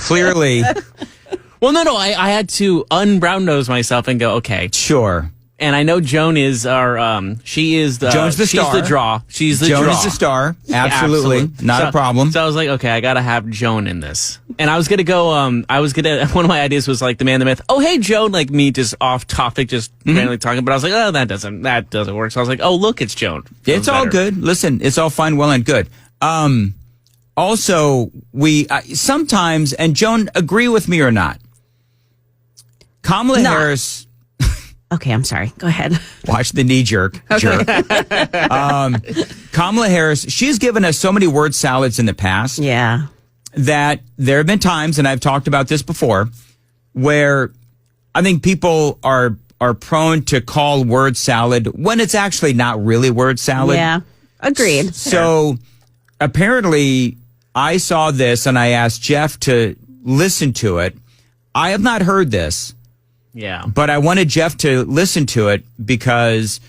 clearly. Well, no. I had to unbrown nose myself and go, okay. Sure. And I know Joan is she is the... Joan's the star. She's the draw. She's the Joan draw. is the star. Yeah, Absolutely. Not a problem. So I was like, okay, I got to have Joan in this. And I was going to go, one of my ideas was like the man, the myth. Oh, hey, Joan, like me just off topic, just randomly talking. But I was like, oh, that doesn't work. So I was like, oh, look, it's Joan. It's all good. Listen, it's all fine, well, and good. Also, we sometimes, and Joan, agree with me or not, Kamala Harris... Okay, I'm sorry. Go ahead. Watch the knee jerk. Okay. Kamala Harris, she's given us so many word salads in the past. Yeah. That there have been times, and I've talked about this before, where I think people are prone to call word salad when it's actually not really word salad. Yeah. Agreed. So apparently I saw this and I asked Jeff to listen to it. I have not heard this. Yeah. But I wanted Jeff to listen to it because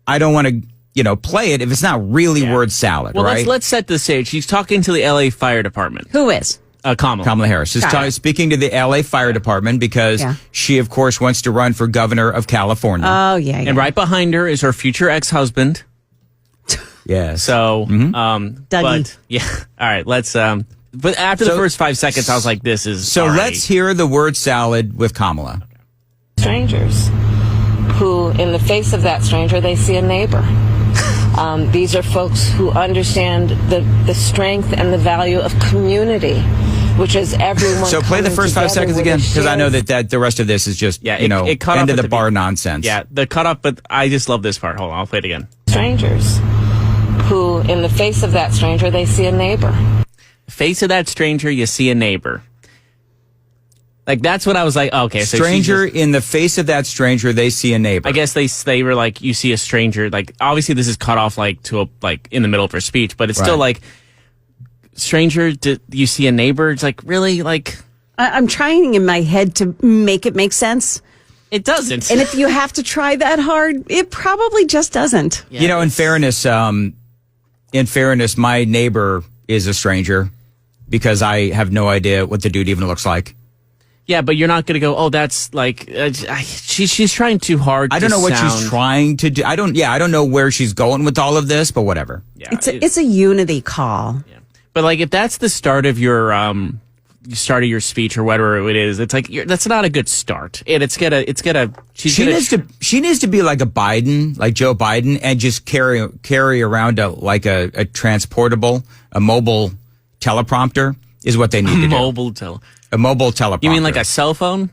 I don't want to, play it if it's not really word salad, well, right? let's set the stage. She's talking to the L.A. Fire Department. Who is? Kamala Harris is speaking to the L.A. Fire Department because she, of course, wants to run for governor of California. Oh, yeah. And right behind her is her future ex-husband. Yes. So, Dougie. But, yeah. All right, let's... But after the first 5 seconds, I was like, this is... So let's hear the word salad with Kamala. Strangers who, in the face of that stranger, they see a neighbor. These are folks who understand the strength and the value of community, which is everyone. So play the first 5 seconds again, because I know that the rest of this is just, it cut end of the bar nonsense. Yeah, the cut off, but I just love this part. Hold on, I'll play it again. Strangers who, in the face of that stranger, they see a neighbor. Face of that stranger, you see a neighbor. Like, that's when I was like, okay. So stranger, in the face of that stranger, they see a neighbor. I guess they were like, you see a stranger. Like, obviously this is cut off like in the middle of her speech, but it's still like, stranger, you see a neighbor? It's like, really? Like, I'm trying in my head to make it make sense. It doesn't. And if you have to try that hard, it probably just doesn't. Yeah, in fairness, my neighbor is a stranger because I have no idea what the dude even looks like. Yeah, but you're not going to go, oh, that's like, she's trying too hard to I don't know what she's trying to do. I don't know where she's going with all of this, but whatever. Yeah, it's a unity call. Yeah. But like, if that's the start of your speech or whatever it is, it's like, that's not a good start. And she needs to be like a Biden, like Joe Biden, and just carry around a mobile teleprompter is what they need to do. A mobile teleprompter. You mean like a cell phone?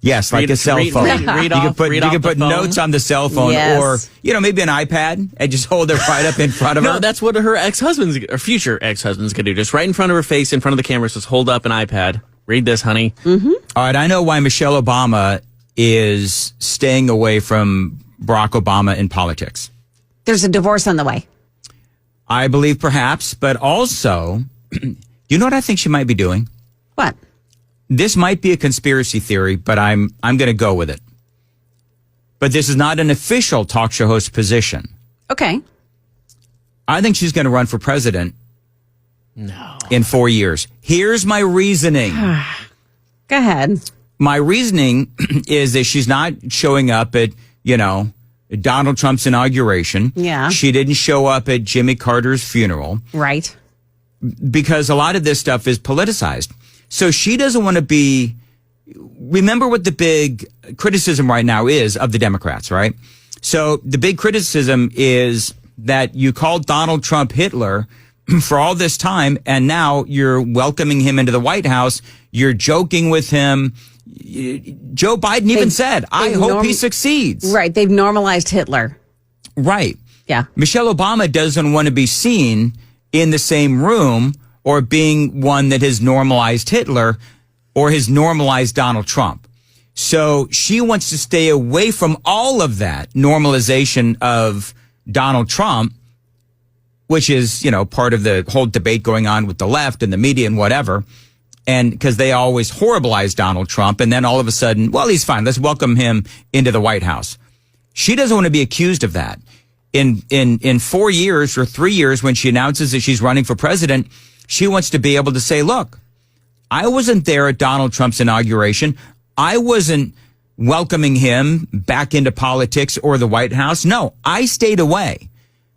Yes, like a cell phone. You can put notes on the cell phone, or maybe an iPad, and just hold it right up in front of her. No, that's what her future ex-husband's gonna do. Just right in front of her face, in front of the camera, just hold up an iPad. Read this, honey. Mm-hmm. All right, I know why Michelle Obama is staying away from Barack Obama in politics. There's a divorce on the way. I believe perhaps, but also, you know what I think she might be doing? What? This might be a conspiracy theory, but I'm going to go with it. But this is not an official talk show host position. Okay. I think she's going to run for president. No. In 4 years. Here's my reasoning. Go ahead. My reasoning is that she's not showing up at, Donald Trump's inauguration. Yeah. She didn't show up at Jimmy Carter's funeral. Right. Because a lot of this stuff is politicized. So she doesn't want to be, remember what the big criticism right now is of the Democrats, right? So the big criticism is that you called Donald Trump Hitler for all this time, and now you're welcoming him into the White House. You're joking with him. Joe Biden even said, I hope he succeeds. Right. They've normalized Hitler. Right. Yeah. Michelle Obama doesn't want to be seen in the same room or being one that has normalized Hitler or has normalized Donald Trump. So she wants to stay away from all of that normalization of Donald Trump, which is, part of the whole debate going on with the left and the media and whatever. And because they always horribilize Donald Trump, and then all of a sudden, well, he's fine. Let's welcome him into the White House. She doesn't want to be accused of that. In 4 years or 3 years, when she announces that she's running for president, she wants to be able to say, look, I wasn't there at Donald Trump's inauguration. I wasn't welcoming him back into politics or the White House. No, I stayed away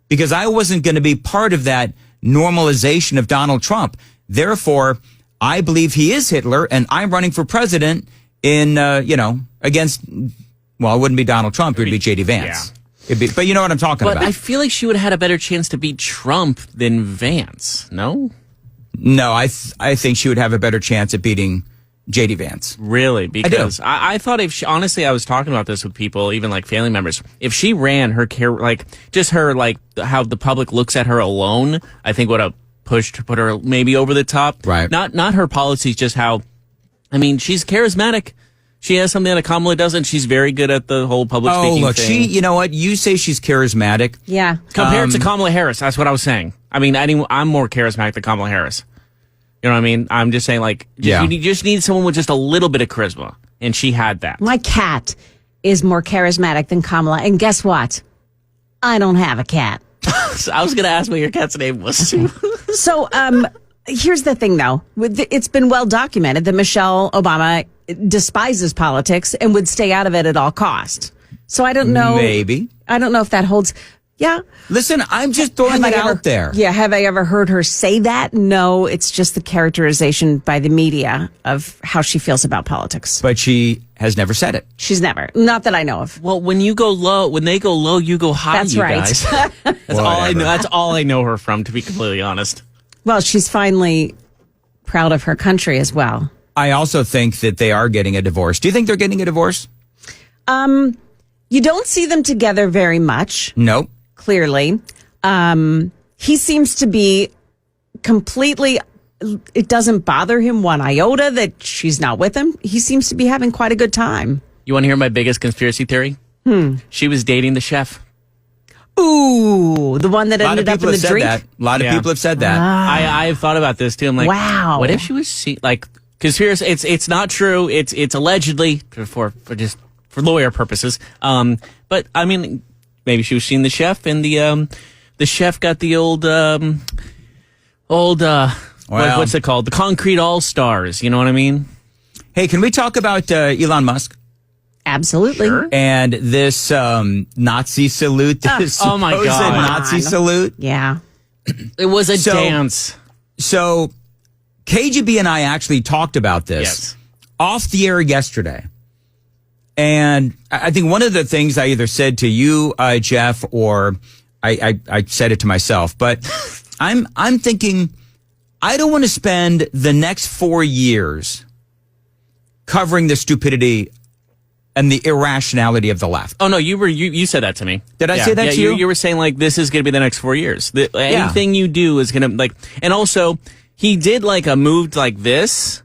because I wasn't going to be part of that normalization of Donald Trump. Therefore, I believe he is Hitler, and I'm running for president in, against, well, it wouldn't be Donald Trump. It would be J.D. Vance. Yeah. But you know what I'm talking But about. I feel like she would have had a better chance to beat Trump than Vance, no? No, I think she would have a better chance at beating J.D. Vance. Really? Because I thought if she, honestly, I was talking about this with people, even like family members. If she ran her care, like just her, like how the public looks at her alone, I think would have put her maybe over the top. Right. Not her policies, just how, I mean, she's charismatic. She has something that Kamala doesn't. She's very good at the whole public speaking look, thing. you know what? You say she's charismatic. Yeah. Compared to Kamala Harris, that's what I was saying. I mean, I'm more charismatic than Kamala Harris. You know what I mean? I'm just saying, like, you just need someone with just a little bit of charisma, and she had that. My cat is more charismatic than Kamala, and guess what? I don't have a cat. So I was going to ask what your cat's name was, too. So, here's the thing, though. It's been well documented that Michelle Obama despises politics and would stay out of it at all costs. So I don't know. Maybe. I don't know if that holds. Yeah. Listen, I'm just throwing it out there. Yeah. Have I ever heard her say that? No, it's just the characterization by the media of how she feels about politics. But she has never said it. She's never. Not that I know of. Well, when they go low, you go high. That's you right. Guys. That's all I know. That's all I know her from, to be completely honest. Well, she's finally proud of her country as well. I also think that they are getting a divorce. Do you think they're getting a divorce? You don't see them together very much. Nope. Clearly. He seems to be completely, it doesn't bother him one iota that she's not with him. He seems to be having quite a good time. You want to hear my biggest conspiracy theory? She was dating the chef. Ooh, the one that ended up in the drink. A lot of people have said that. I've thought about this too. I'm like, wow. What if she was like? Because here's it's not true. It's allegedly for lawyer purposes. But I mean, maybe she was seeing the chef, and the chef got the what's it called? The Concrete All Stars. You know what I mean? Hey, can we talk about Elon Musk? Absolutely. Sure. And this Nazi salute, this oh my supposed God. Nazi salute. Yeah. It was a dance. So KGB and I actually talked about this Yes. off the air yesterday. And I think one of the things I either said to you, Jeff, or I said it to myself, but I'm thinking I don't want to spend the next 4 years covering the stupidity and the irrationality of the left. Oh no, you said that to me. Did I say that to you? You were saying like this is going to be the next 4 years. Anything you do is going to like, and also he did like a move like this.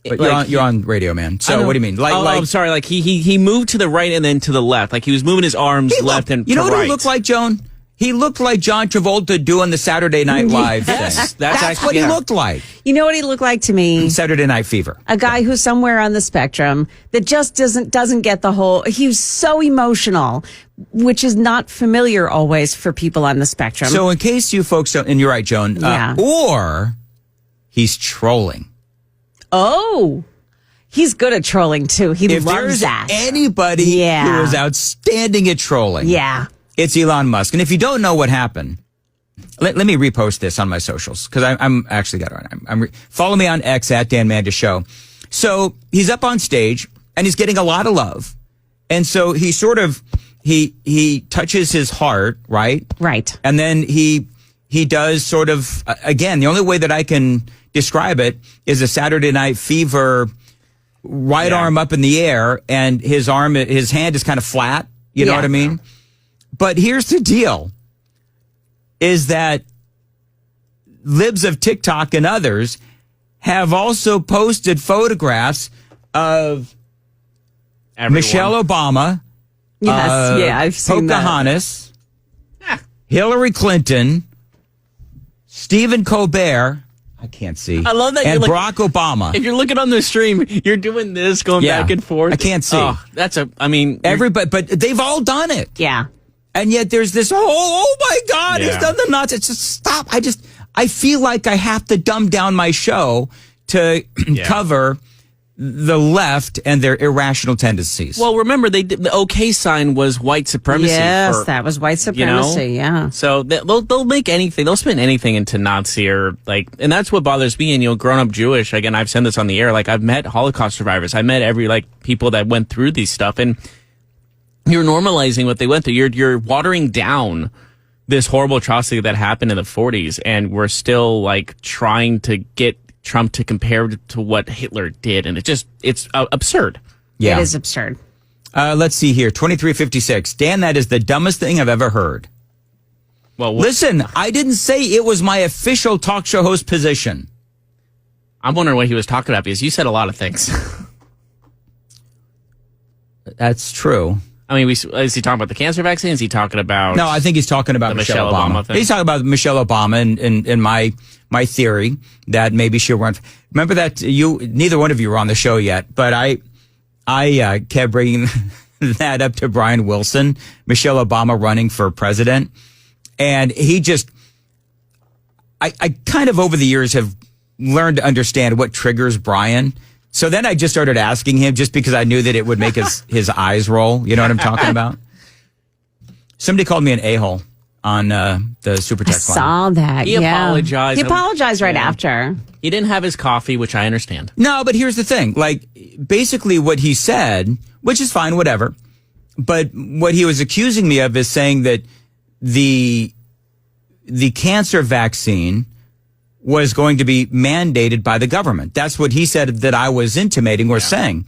But like, you're on radio, man. So what do you mean? I'm sorry. Like he moved to the right and then to the left. Like he was moving his arms left and you to know what right. he looked like, Joan? He looked like John Travolta doing the Saturday Night Live thing. That's actually- what he looked like. You know what he looked like to me? Saturday Night Fever. A guy who's somewhere on the spectrum that just doesn't get the whole. He was so emotional, which is not familiar always for people on the spectrum. So in case you folks don't, and you're right, Joan, Yeah. or he's trolling. Oh, he's good at trolling too. He If loves there's that. anybody who is outstanding at trolling, Yeah. it's Elon Musk. And if you don't know what happened, let me repost this on my socials because I'm actually got it on. Follow me on X at Dan Mandis Show. So he's up on stage and he's getting a lot of love, and so he sort of he touches his heart, right? Right. And then he does sort of again. The only way that I can describe it is a Saturday Night Fever right arm up in the air, and his hand is kind of flat. You know what I mean? But here's the deal, is that libs of TikTok and others have also posted photographs of Michelle Obama, Yes. I've seen Pocahontas, Hillary Clinton, Stephen Colbert. I can't see. I love that. And you're Barack Obama. If you're looking on the stream, you're doing this, going back and forth. I can't see. Oh, Everybody, but they've all done it. Yeah. And yet there's this, oh my God, he's done the nuts. It's just stop. I feel like I have to dumb down my show to cover the left and their irrational tendencies. Well, remember, the OK sign was white supremacy. Yes, that was white supremacy, yeah. So they'll make anything, they'll spin anything into Nazi or and that's what bothers me. And, grown up Jewish, again, I've said this on the air, I've met Holocaust survivors. I met every, people that went through these stuff, and you're normalizing what they went through. You're watering down this horrible atrocity that happened in the 40s, and we're still, trying to get Trump to compare to what Hitler did, and it's absurd. Yeah. It is absurd. Let's see here, 2356. Dan, that is the dumbest thing I've ever heard. Well, listen, I didn't say it was my official talk show host position. I'm wondering what he was talking about, because you said a lot of things. That's true. I mean, is he talking about the cancer vaccine? Is he talking about... No, I think he's talking about Michelle Obama thing. He's talking about Michelle Obama and my theory that maybe she'll run. Remember that neither one of you were on the show yet, but I kept bringing that up to Brian Wilson, Michelle Obama running for president. And he just, I kind of over the years have learned to understand what triggers Brian. So then I just started asking him just because I knew that it would make his eyes roll. You know what I'm talking about? Somebody called me an a-hole on the Super Text line. I saw that. He apologized. He apologized right after. He didn't have his coffee, which I understand. No, but here's the thing. Basically what he said, which is fine, whatever. But what he was accusing me of is saying that the cancer vaccine was going to be mandated by the government. That's what he said that I was intimating or saying.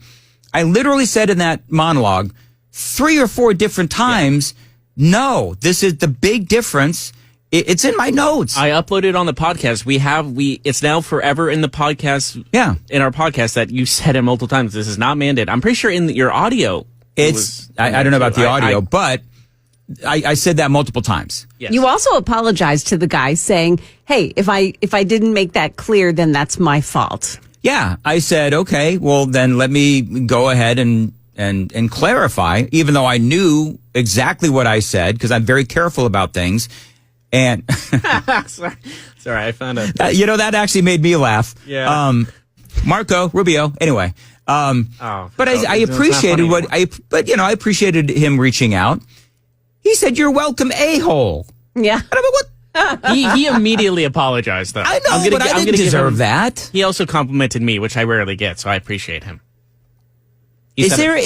I literally said in that monologue 3 or 4 different times, no, this is the big difference. It's in my notes. I uploaded on the podcast. It's now forever in the podcast. Yeah. In our podcast that you said it multiple times. This is not mandated. I'm pretty sure in your audio. I don't know about the audio, but I said that multiple times. Yes. You also apologized to the guy saying, hey, if I didn't make that clear, then that's my fault. Yeah. I said, okay, well then let me go ahead and clarify, even though I knew exactly what I said, because I'm very careful about things. And sorry, I found out. That actually made me laugh. Yeah. Marco Rubio. Anyway. But I appreciated I appreciated him reaching out. He said, "You're welcome, a-hole." Yeah. And I'm like, what? He immediately apologized, though. I know, but I didn't deserve that. He also complimented me, which I rarely get, so I appreciate him. Is there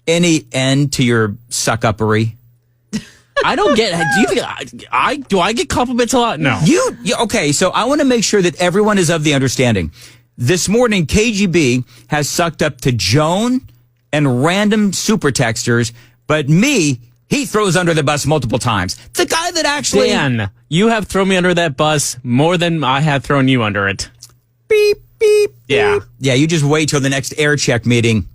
any end to your suck-uppery? I don't get. Do you think do I get compliments a lot? No. Okay? So I want to make sure that everyone is of the understanding. This morning, KGB has sucked up to Joan and random super texters, but me, he throws under the bus multiple times. The guy that actually... Dan, you have thrown me under that bus more than I have thrown you under it. Beep, beep, yeah. Beep. Yeah, you just wait till the next air check meeting,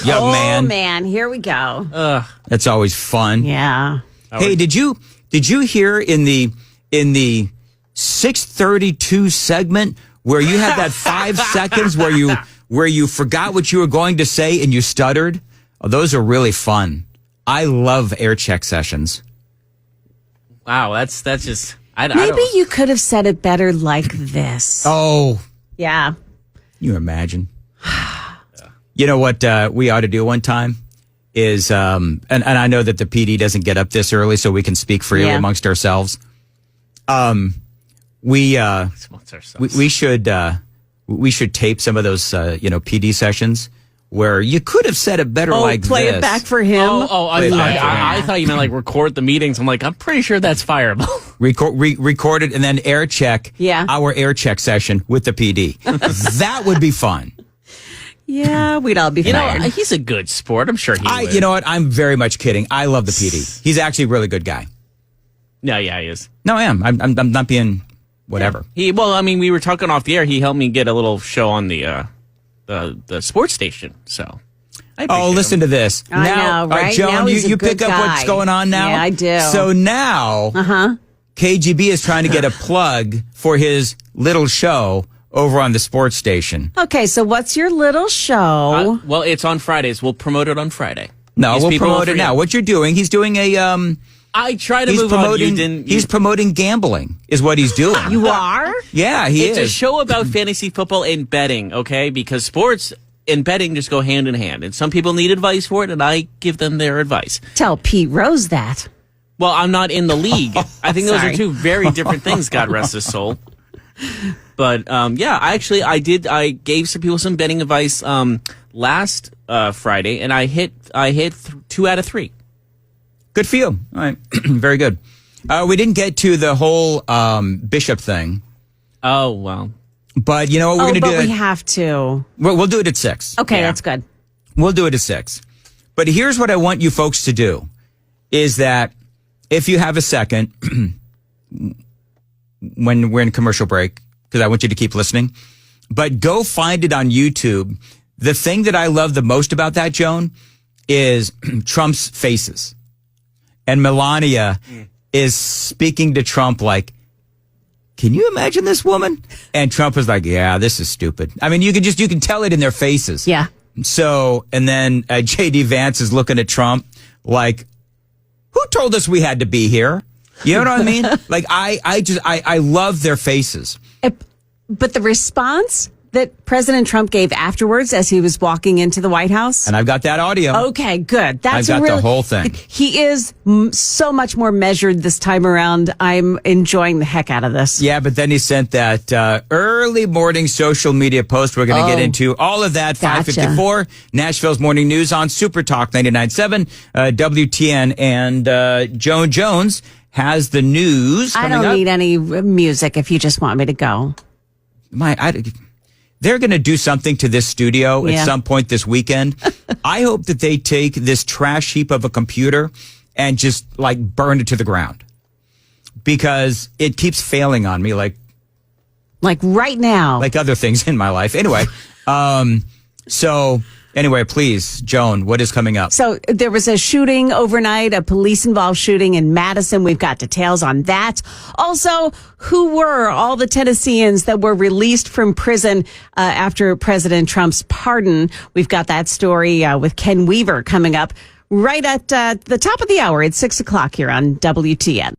young man. Oh, man, here we go. That's always fun. Yeah. Hey, did you hear in the 6:32 segment where you had that 5 seconds where you forgot what you were going to say and you stuttered? Oh, those are really fun. I love air check sessions. Wow, that's just... Maybe you could have said it better like this. Oh. Yeah. You imagine. You know what we ought to do one time is, and I know that the PD doesn't get up this early, so we can speak freely amongst ourselves. We should tape some of those, PD sessions where you could have said it better like play this. it back for him. I thought you meant record the meetings. I'm like, I'm pretty sure that's fireable. Record it and then air check our air check session with the PD. That would be fun. Yeah, we'd all be fired. He's a good sport. I'm sure he would. You know what? I'm very much kidding. I love the PD. He's actually a really good guy. No, yeah, he is. No, I am. I'm not being whatever. We were talking off the air. He helped me get a little show on the sports station. So, listen to this. I know, right? Joan, now he's you a good pick up guy. what's going on now? Yeah, I do. So now, KGB is trying to get a plug for his little show over on the sports station. Okay, so what's your little show? Well, it's on Fridays. We'll promote it on Friday. No, we'll promote it now. What you're doing, he's doing a I try to He's move on. You didn't. He's promoting gambling, is what he's doing. You are? Yeah, he It's is. a show about fantasy football and betting, okay? Because sports and betting just go hand in hand. And some people need advice for it, and I give them their advice. Tell Pete Rose that. Well, I'm not in the league. I think those Sorry. are two very different things, God rest his soul. But, yeah, I gave some people some betting advice last Friday, and I hit 2 out of 3. Good for you. All right. Very good. We didn't get to the whole Bishop thing, Oh, well. but you know what we're going to do? We have to. We'll do it at 6. Okay, Yeah. that's good. We'll do it at 6. But here's what I want you folks to do, is that if you have a second, when we're in commercial break, because I want you to keep listening, but go find it on YouTube. The thing that I love the most about that, Joan, is Trump's faces. And Melania is speaking to Trump like, can you imagine this woman? And Trump is like, yeah, this is stupid. I mean, you can tell it in their faces. Yeah. So, and then J.D. Vance is looking at Trump like, who told us we had to be here? You know what I mean? Like, I love their faces. But the response that President Trump gave afterwards as he was walking into the White House. And I've got that audio. Okay, good. That's I've got the whole thing. He is so much more measured this time around. I'm enjoying the heck out of this. Yeah, but then he sent that early morning social media post. We're going to get into all of that. Gotcha. 5:54, Nashville's Morning News on Super Talk 99.7, WTN. And Joan Jones has the news I coming don't up. need any music if you just want me to go. They're going to do something to this studio Yeah. at some point this weekend. I hope that they take this trash heap of a computer and just like burn it to the ground, because it keeps failing on me like Right now. other things in my life. Anyway, anyway, please, Joan, what is coming up? So there was a shooting overnight, a police-involved shooting in Madison. We've got details on that. Also, who were all the Tennesseans that were released from prison after President Trump's pardon? We've got that story with Ken Weaver coming up right at the top of the hour at 6 o'clock here on WTN.